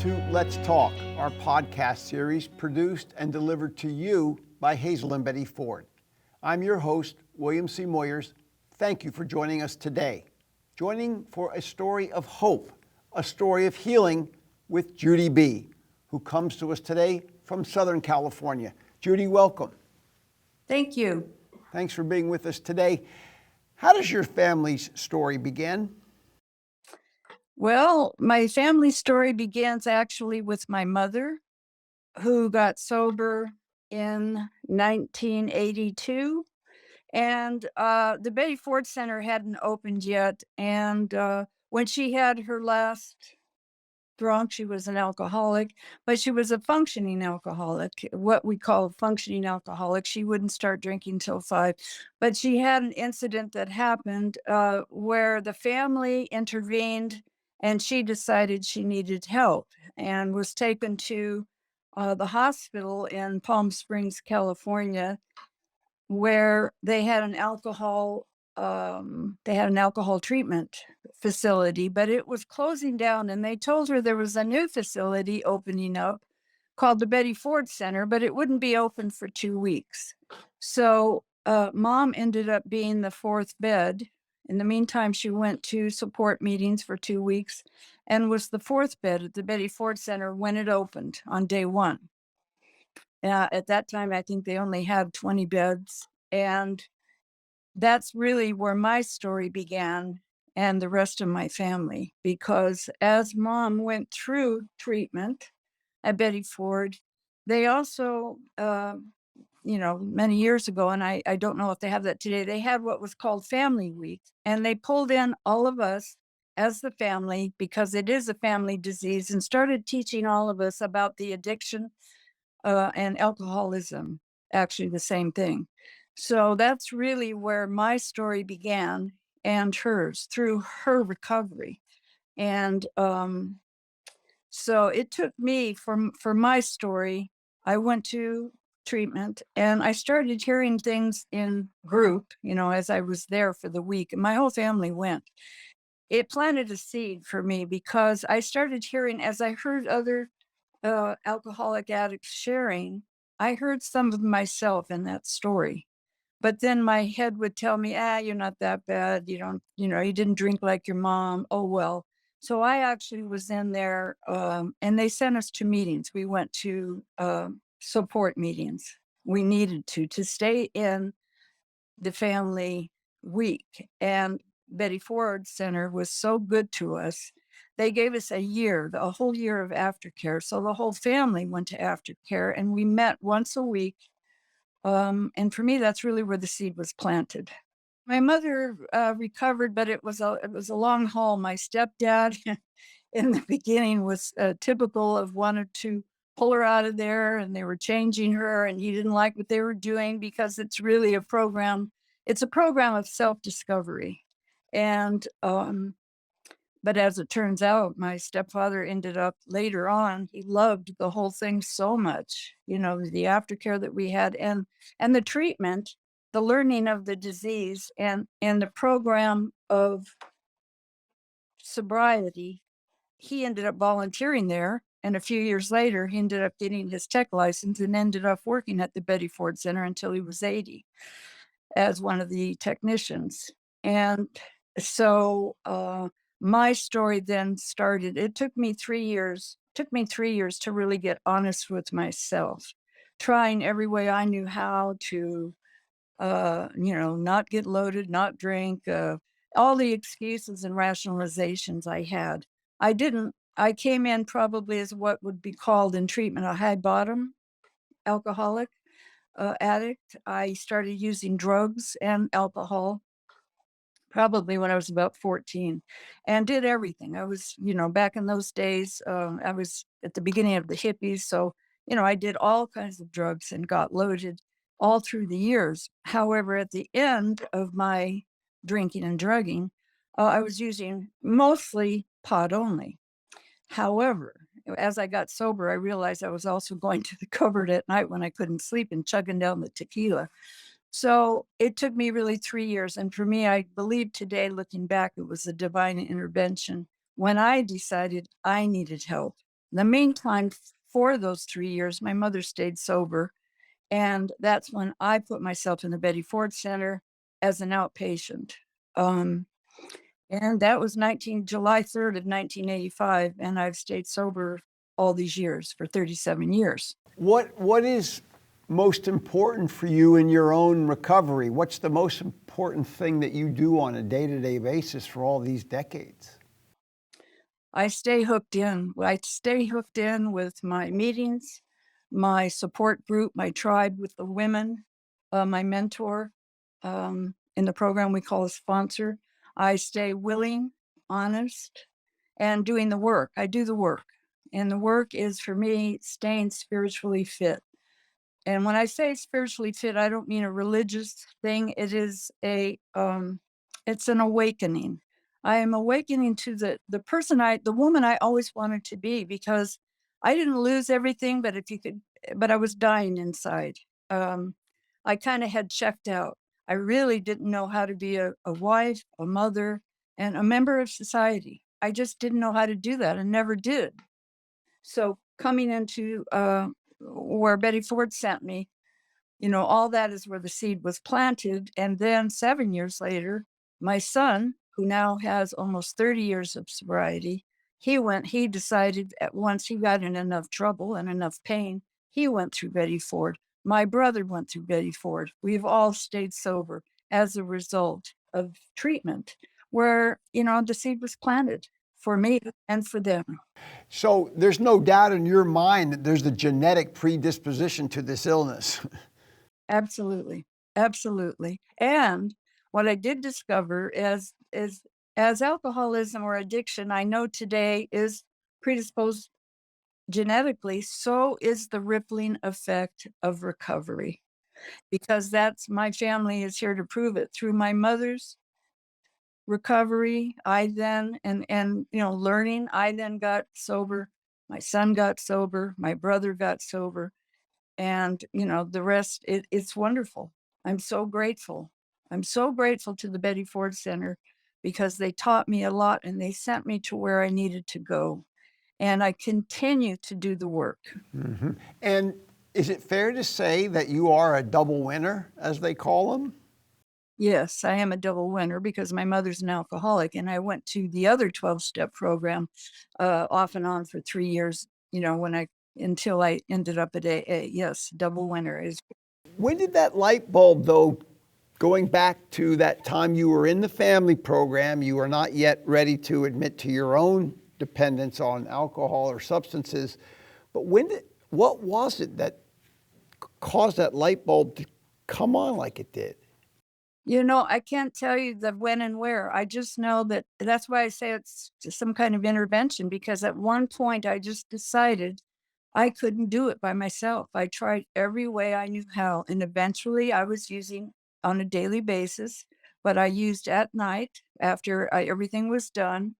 to Let's Talk, our podcast series produced and delivered to you by Hazel and Betty Ford. I'm your host, William C. Moyers. Thank you for joining us today. Joining for a story of hope, a story of healing with Judy B., who comes to us today from Southern California. Judy, welcome. Thank you. Thanks for being with us today. How does your family's story begin? Well, my family story begins actually with my mother, who got sober in 1982. And the Betty Ford Center hadn't opened yet. And when she had her last drunk, she was an alcoholic, but she was a functioning alcoholic, what we call a functioning alcoholic. She wouldn't start drinking till 5. But she had an incident that happened where the family intervened and she decided she needed help and was taken to the hospital in Palm Springs, California, where they had an alcohol treatment facility, but it was closing down, and they told her there was a new facility opening up called the Betty Ford Center, but it wouldn't be open for 2 weeks. So mom ended up being the fourth bed. In the meantime, she went to support meetings for 2 weeks and was the fourth bed at the Betty Ford Center when it opened on day 1. At that time, I think they only had 20 beds. And that's really where my story began and the rest of my family, because as mom went through treatment at Betty Ford, they also, many years ago, and I don't know if they have that today, they had what was called Family Week. And they pulled in all of us as the family, because it is a family disease, and started teaching all of us about the addiction and alcoholism, actually the same thing. So that's really where my story began and hers, through her recovery. And so it took me, for my story, I went to treatment and I started hearing things in group, as I was there for the week, and my whole family went. It planted a seed for me, because I started hearing, as I heard other alcoholic addicts sharing, I heard some of myself in that story. But then my head would tell me, you're not that bad. You don't, you didn't drink like your mom. Oh, well. So I actually was in there, and they sent us to meetings. We went to support meetings. We needed to stay in the family week. And Betty Ford Center was so good to us. They gave us a whole year of aftercare. So the whole family went to aftercare, and we met once a week. And for me, that's really where the seed was planted. My mother recovered, but it was a long haul. My stepdad in the beginning was typical of wanted to pull her out of there, and they were changing her, and he didn't like what they were doing, because it's really a program. It's a program of self-discovery. And but as it turns out, my stepfather ended up later on, he loved the whole thing so much, the aftercare that we had, and the treatment, the learning of the disease, and the program of sobriety. He ended up volunteering there. And a few years later, he ended up getting his tech license and ended up working at the Betty Ford Center until he was 80 as one of the technicians. And so my story then started. It took me 3 years. To really get honest with myself, trying every way I knew how to, not get loaded, not drink, all the excuses and rationalizations I had. I came in probably as what would be called in treatment a high bottom alcoholic addict. I started using drugs and alcohol probably when I was about 14, and did everything. I was, back in those days, I was at the beginning of the hippies. So, I did all kinds of drugs and got loaded all through the years. However, at the end of my drinking and drugging, I was using mostly pot only. However, as I got sober, I realized I was also going to the cupboard at night when I couldn't sleep and chugging down the tequila. So it took me really 3 years. And for me, I believe today, looking back, it was a divine intervention when I decided I needed help. The meantime, for those 3 years, my mother stayed sober. And that's when I put myself in the Betty Ford Center as an outpatient. Um, and that was July 3rd of 1985. And I've stayed sober all these years for 37 years. What is most important for you in your own recovery? What's the most important thing that you do on a day-to-day basis for all these decades? I stay hooked in. I stay hooked in with my meetings, my support group, my tribe with the women, my mentor in the program we call a sponsor. I stay willing, honest, and doing the work. I do the work. And the work is for me staying spiritually fit. And when I say spiritually fit, I don't mean a religious thing. It is it's an awakening. I am awakening to the woman I always wanted to be, because I didn't lose everything, but but I was dying inside. Um, I kind of had checked out. I really didn't know how to be a wife, a mother, and a member of society. I just didn't know how to do that and never did. So coming into where Betty Ford sent me, all that is where the seed was planted. And then 7 years later, my son, who now has almost 30 years of sobriety, he decided at once he got in enough trouble and enough pain, he went through Betty Ford. My brother went through Betty Ford. We've all stayed sober as a result of treatment where, the seed was planted for me and for them. So there's no doubt in your mind that there's the genetic predisposition to this illness. Absolutely. Absolutely. And what I did discover is as alcoholism or addiction, I know today is predisposed genetically, so is the rippling effect of recovery. Because that's my family is here to prove it. Through my mother's recovery, I then and learning, I then got sober. My son got sober, my brother got sober. And, the rest, it's wonderful. I'm so grateful. I'm so grateful to the Betty Ford Center because they taught me a lot and they sent me to where I needed to go. And I continue to do the work. Mhm. And is it fair to say that you are a double winner, as they call them? Yes, I am a double winner because my mother's an alcoholic and I went to the other 12-step program off and on for 3 years, until I ended up at AA. Yes, double winner is. When did that light bulb, though, going back to that time you were in the family program, you were not yet ready to admit to your own dependence on alcohol or substances, but what was it that caused that light bulb to come on like it did? I can't tell you the when and where. I just know that's why I say it's just some kind of intervention, because at one point I just decided I couldn't do it by myself. I tried every way I knew how, and eventually I was using on a daily basis, but I used at night after everything was done.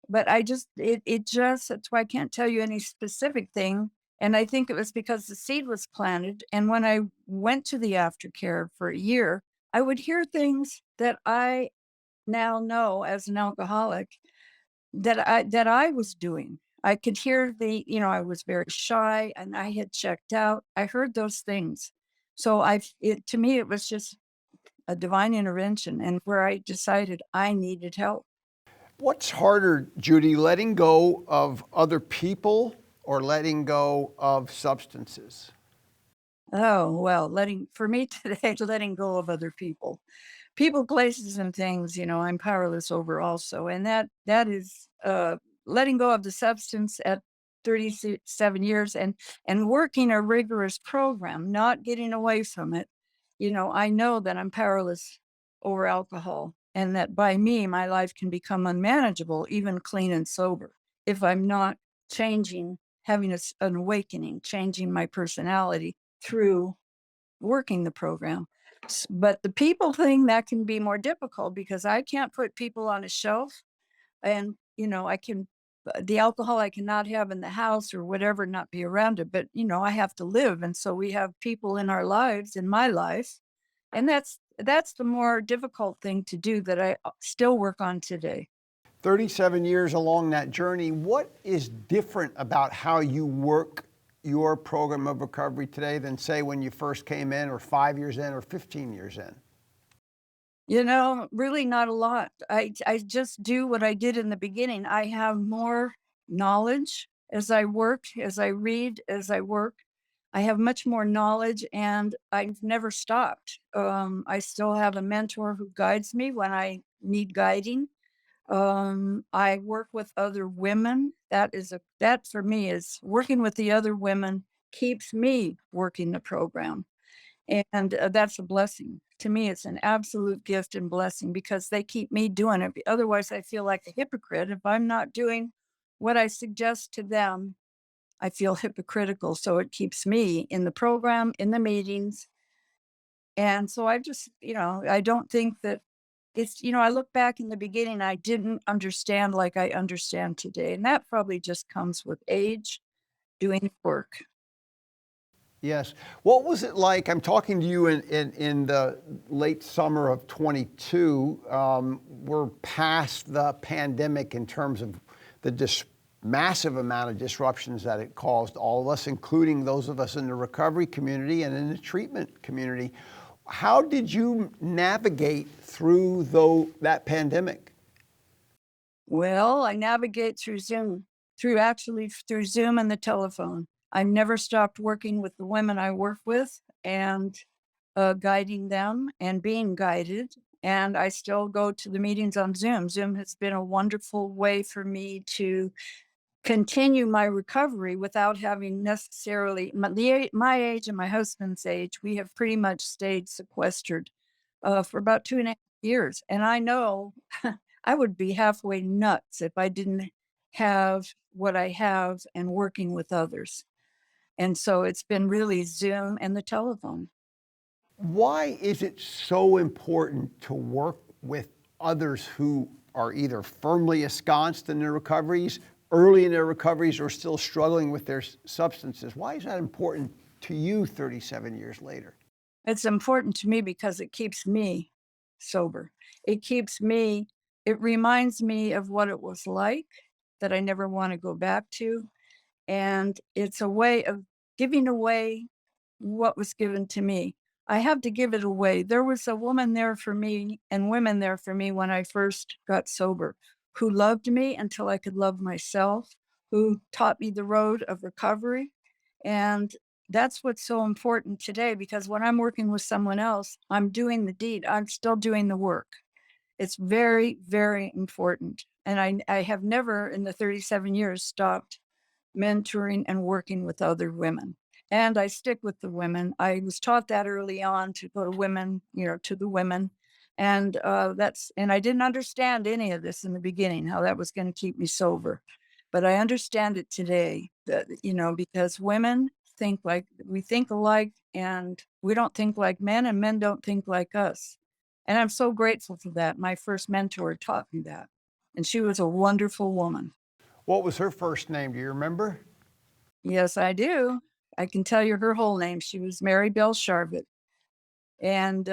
But that's why I can't tell you any specific thing. And I think it was because the seed was planted. And when I went to the aftercare for a year, I would hear things that I now know as an alcoholic that I was doing. I could hear I was very shy and I had checked out. I heard those things. So to me, it was just a divine intervention and where I decided I needed help. What's harder, Judy, letting go of other people or letting go of substances? Oh, well, for me today, letting go of other people, places, and things, I'm powerless over also. And that is letting go of the substance at 37 years and working a rigorous program, not getting away from it. I know that I'm powerless over alcohol and that by me, my life can become unmanageable, even clean and sober, if I'm not changing, having an awakening, changing my personality through working the program. But the people thing, that can be more difficult because I can't put people on a shelf and, the alcohol I cannot have in the house or whatever, not be around it. But, I have to live. And so we have people in our lives, in my life. And that's the more difficult thing to do that I still work on today. 37 years along that journey, what is different about how you work your program of recovery today than, say, when you first came in, or 5 years in, or 15 years in? Really not a lot. I just do what I did in the beginning. I have more knowledge as I work, as I read, as I work. I have much more knowledge, and I've never stopped. I still have a mentor who guides me when I need guiding. I work with other women. That for me is working with the other women keeps me working the program. And that's a blessing. To me, it's an absolute gift and blessing because they keep me doing it. Otherwise, I feel like a hypocrite. If I'm not doing what I suggest to them, I feel hypocritical. So it keeps me in the program, in the meetings. And so I don't think that I look back in the beginning, I didn't understand like I understand today. And that probably just comes with age, doing work. Yes. What was it like? I'm talking to you in the late summer of 22. We're past the pandemic in terms of the massive amount of disruptions that it caused all of us, including those of us in the recovery community and in the treatment community. How did you navigate through that pandemic? Well, I navigate through Zoom, through Zoom and the telephone. I've never stopped working with the women I work with and guiding them and being guided. And I still go to the meetings on Zoom. Zoom has been a wonderful way for me to continue my recovery without having necessarily my age and my husband's age. We have pretty much stayed sequestered for about 2.5 years. And I know I would be halfway nuts if I didn't have what I have and working with others. And so it's been really Zoom and the telephone. Why is it so important to work with others who are either firmly ensconced in their recoveries, early in their recoveries, or still struggling with their substances? Why is that important to you 37 years later? It's important to me because it keeps me sober. It keeps me, it reminds me of what it was like that I never want to go back to. And it's a way of giving away what was given to me. I have to give it away. There was a woman there for me and women there for me when I first got sober who loved me until I could love myself, who taught me the road of recovery. And that's what's so important today because when I'm working with someone else, I'm doing the deed, I'm still doing the work. It's very, very important. And I have never in the 37 years stopped mentoring and working with other women. And I stick with the women. I was taught that early on to go to women, to the women. And and I didn't understand any of this in the beginning, how that was going to keep me sober. But I understand it today that, because women we think alike and we don't think like men and men don't think like us. And I'm so grateful for that. My first mentor taught me that. And she was a wonderful woman. What was her first name? Do you remember? Yes, I do. I can tell you her whole name. She was Mary Bell Sharvett, and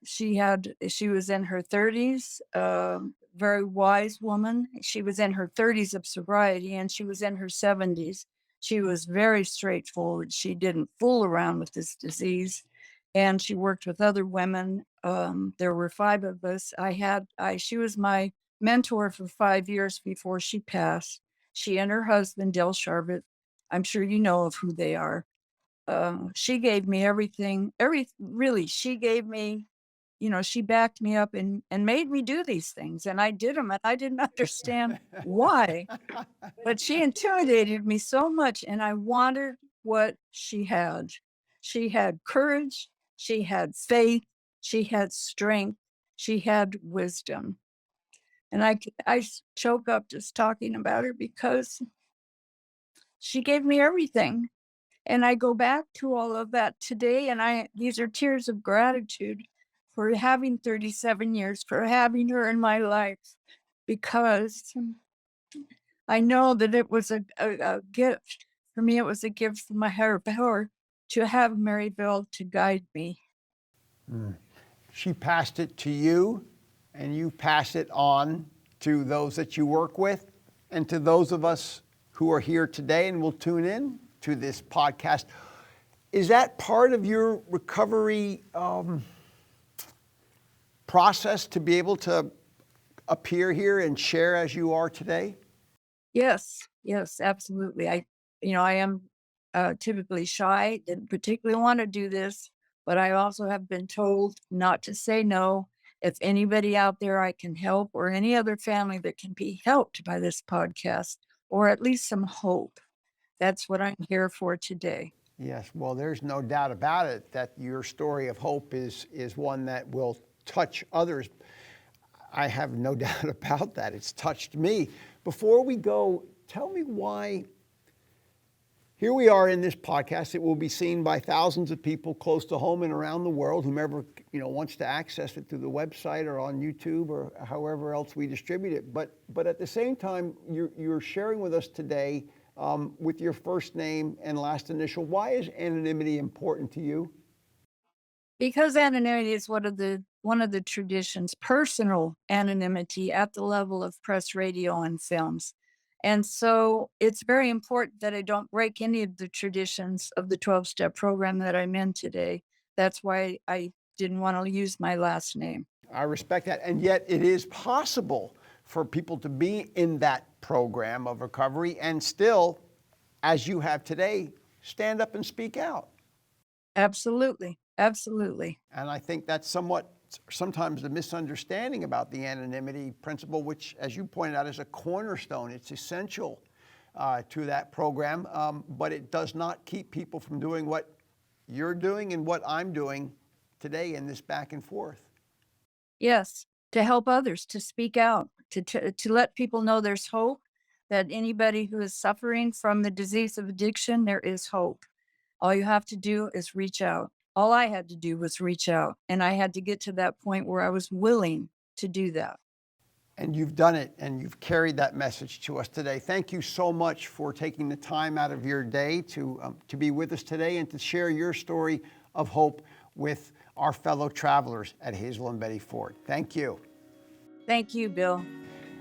she was in her 30s, very wise woman. She was in her 30s of sobriety, and she was in her 70s. She was very straightforward. She didn't fool around with this disease, and she worked with other women. There were 5 of us. She was my mentor for 5 years before she passed. She and her husband, Dale Sharvett, I'm sure you know of who they are. She gave me everything, really, she gave me, she backed me up and made me do these things. And I did them and I didn't understand why, but she intimidated me so much. And I wanted what she had. She had courage. She had faith. She had strength. She had wisdom. And I choke up just talking about her because she gave me everything. And I go back to all of that today, and these are tears of gratitude for having 37 years, for having her in my life, because I know that it was a gift. For me, it was a gift from my higher power to have Maryville to guide me. She passed it to you, and you pass it on to those that you work with, and to those of us who are here today and will tune in to this podcast. Is that part of your recovery process to be able to appear here and share as you are today? Yes, yes, absolutely. I am typically shy, didn't particularly want to do this, but I also have been told not to say no. If anybody out there I can help, or any other family that can be helped by this podcast, or at least some hope, that's what I'm here for today. Yes, well, there's no doubt about it that your story of hope is one that will touch others. I have no doubt about that. It's touched me. Before we go, tell me why. Here we are in this podcast. It will be seen by thousands of people close to home and around the world, whomever wants to access it through the website or on YouTube or however else we distribute it. But at the same time, you're sharing with us today with your first name and last initial. Why is anonymity important to you? Because anonymity is one of the traditions, personal anonymity at the level of press, radio, and films. And so it's very important that I don't break any of the traditions of the 12-step program that I'm in today. That's why I didn't want to use my last name. I respect that. And yet it is possible for people to be in that program of recovery and still, as you have today, stand up and speak out. Absolutely. Absolutely. And I think that's sometimes the misunderstanding about the anonymity principle, which, as you pointed out, is a cornerstone. It's essential to that program, but it does not keep people from doing what you're doing and what I'm doing today in this back and forth. Yes, to help others, to speak out, to let people know there's hope, that anybody who is suffering from the disease of addiction, there is hope. All you have to do is reach out. All I had to do was reach out, and I had to get to that point where I was willing to do that. And you've done it, and you've carried that message to us today. Thank you so much for taking the time out of your day to be with us today and to share your story of hope with our fellow travelers at Hazel and Betty Ford. Thank you. Thank you, Bill.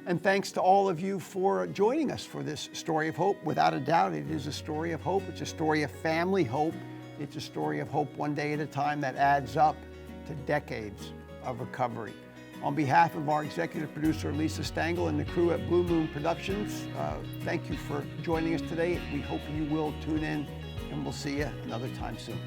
And thanks to all of you for joining us for this story of hope. Without a doubt, it is a story of hope. It's a story of family hope. It's a story of hope one day at a time that adds up to decades of recovery. On behalf of our executive producer, Lisa Stengel, and the crew at Blue Moon Productions, thank you for joining us today. We hope you will tune in, and we'll see you another time soon.